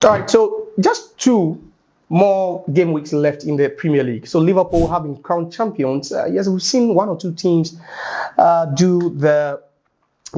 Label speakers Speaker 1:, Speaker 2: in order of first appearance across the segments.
Speaker 1: All right, so just two more game weeks left in the Premier League. So Liverpool have been crowned champions. Yes, we've seen one or two teams do the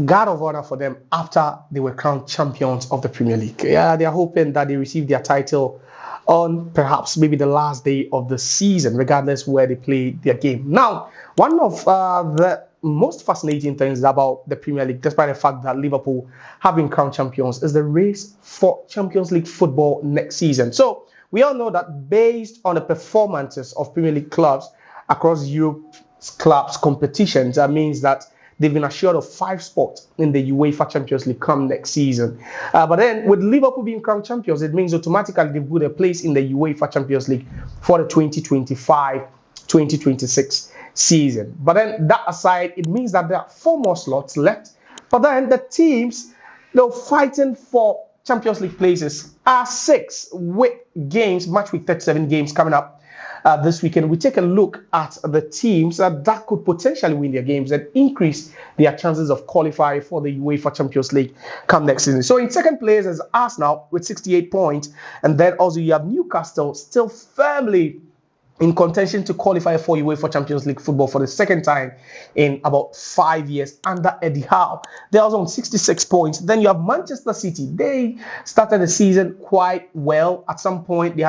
Speaker 1: guard of honor for them after they were crowned champions of the Premier League. Yeah, they are hoping that they receive their title on perhaps maybe the last day of the season, regardless where they play their game. Now, one of the most fascinating things about the Premier League, despite the fact that Liverpool have been crowned champions, is the race for Champions League football next season. So we all know that based on the performances of Premier League clubs across Europe's clubs competitions, that means that they've been assured of 5 spots in the UEFA Champions League come next season. But then with Liverpool being crowned champions, it means automatically they've got a place in the UEFA Champions League for the 2025-2026 season. But then that aside, it means that there are 4 more slots left. But then the teams, fighting for Champions League places are 6 with games, match week 37 games coming up this weekend. We take a look at the teams that could potentially win their games and increase their chances of qualifying for the UEFA Champions League come next season. So in second place is Arsenal with 68 points, and then also you have Newcastle still firmly in contention to qualify for UEFA Champions League football for the second time in about 5 years under Eddie Howe. They're also on 66 points. Then you have Manchester City. They started the season quite well. At some point,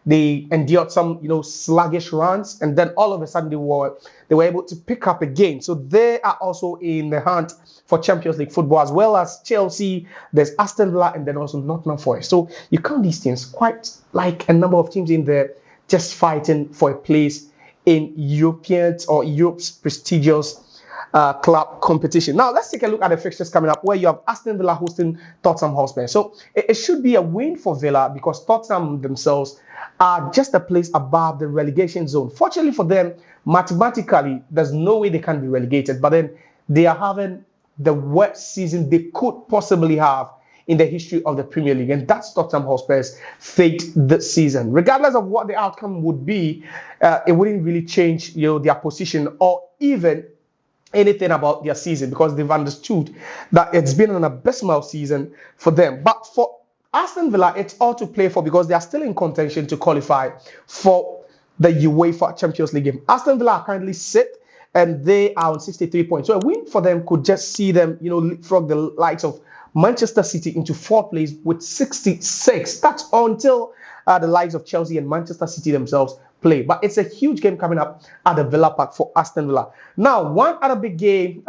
Speaker 1: they endured some, sluggish runs, and then all of a sudden they were able to pick up again. So they are also in the hunt for Champions League football, as well as Chelsea. There's Aston Villa, and then also Nottingham Forest. So you count these teams quite like a number of teams in there just fighting for a place in Europe's prestigious club competition. Now, let's take a look at the fixtures coming up, where you have Aston Villa hosting Tottenham Hotspur. So it should be a win for Villa because Tottenham themselves are just a place above the relegation zone. Fortunately for them, mathematically, there's no way they can be relegated, but then they are having the worst season they could possibly have in the history of the Premier League, and that's Tottenham Hotspur's fate this season. Regardless of what the outcome would be, it wouldn't really change their position or even anything about their season, because they've understood that it's been an abysmal season for them. But for Aston Villa, it's all to play for because they are still in contention to qualify for the UEFA Champions League game. Aston Villa are currently sixth, and they are on 63 points. So a win for them could just see them, leapfrog the likes of Manchester City into 4th place with 66. That's until the likes of Chelsea and Manchester City themselves play. But it's a huge game coming up at the Villa Park for Aston Villa. Now, one other big game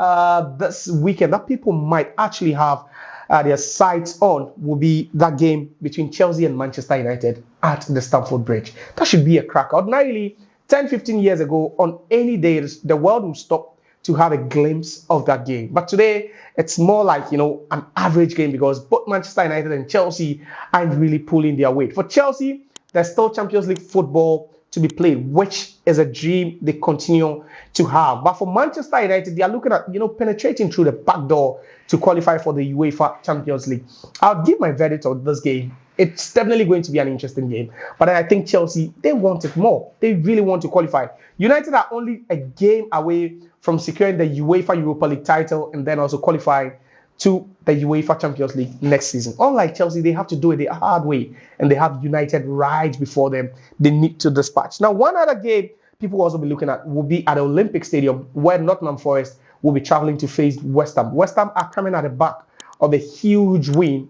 Speaker 1: this weekend that people might actually have their sights on will be that game between Chelsea and Manchester United at the Stamford Bridge. That should be a cracker. Ordinarily, 10, 15 years ago, on any day, the world will stop to have a glimpse of that game. But today, it's more like, an average game because both Manchester United and Chelsea aren't really pulling their weight. For Chelsea, there's still Champions League football to be played, which is a dream they continue to have. But for Manchester United, they are looking at, penetrating through the back door to qualify for the UEFA Champions League. I'll give my verdict on this game. It's definitely going to be an interesting game. But I think Chelsea, they want it more. They really want to qualify. United are only a game away from securing the UEFA Europa League title and then also qualifying to the UEFA Champions League next season. Unlike Chelsea, they have to do it the hard way, and they have United right before them. They need to dispatch. Now, one other game people will also be looking at will be at the Olympic Stadium, where Nottingham Forest will be traveling to face West Ham. West Ham are coming at the back of a huge win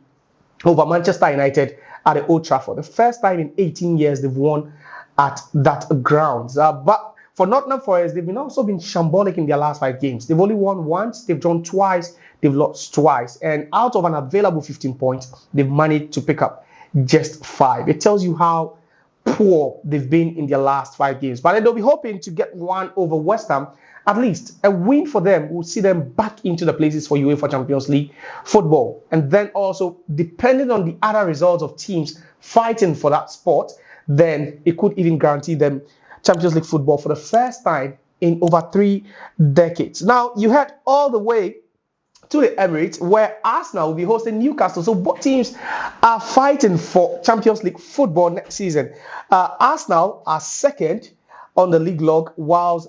Speaker 1: over Manchester United at the Old Trafford. The first time in 18 years they've won at that grounds. But for Nottingham Forest, they've also been shambolic in their last 5 games. They've only won once, they've drawn twice, they've lost twice. And out of an available 15 points, they've managed to pick up just 5. It tells you how poor they've been in their last 5 games. But then they'll be hoping to get one over West Ham. At least a win for them will see them back into the places for UEFA Champions League football. And then also, depending on the other results of teams fighting for that spot, then it could even guarantee them Champions League football for the first time in over 3 decades. Now, you head all the way to the Emirates, where Arsenal will be hosting Newcastle. So both teams are fighting for Champions League football next season. Arsenal are second on the league log, whilst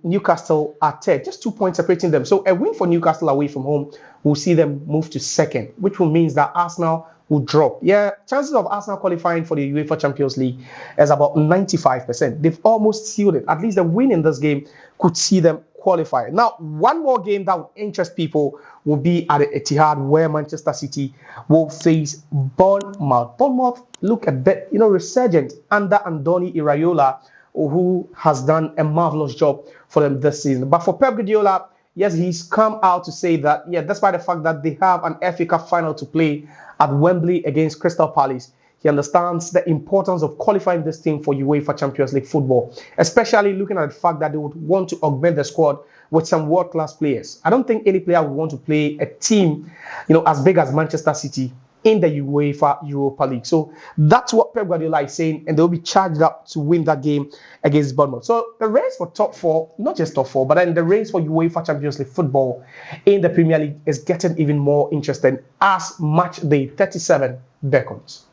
Speaker 1: Newcastle are third, just 2 points separating them. So a win for Newcastle away from home will see them move to second, which will mean that Arsenal will drop. Yeah, chances of Arsenal qualifying for the UEFA Champions League is about 95%. They've almost sealed it. At least the win in this game could see them qualify. Now, one more game that would interest people will be at the Etihad, where Manchester City will face Bournemouth. Bournemouth look a bit, resurgent under Andoni Iraola, who has done a marvelous job for them this season. But for Pep Guardiola, yes, he's come out to say that, yeah, despite the fact that they have an FA Cup final to play at Wembley against Crystal Palace, he understands the importance of qualifying this team for UEFA Champions League football, especially looking at the fact that they would want to augment the squad with some world-class players. I don't think any player would want to play a team, as big as Manchester City in the UEFA Europa League. So that's what Pep Guardiola is saying, and they'll be charged up to win that game against Bournemouth. So the race for top four, not just top four, but then the race for UEFA Champions League football in the Premier League is getting even more interesting as match day 37 beckons.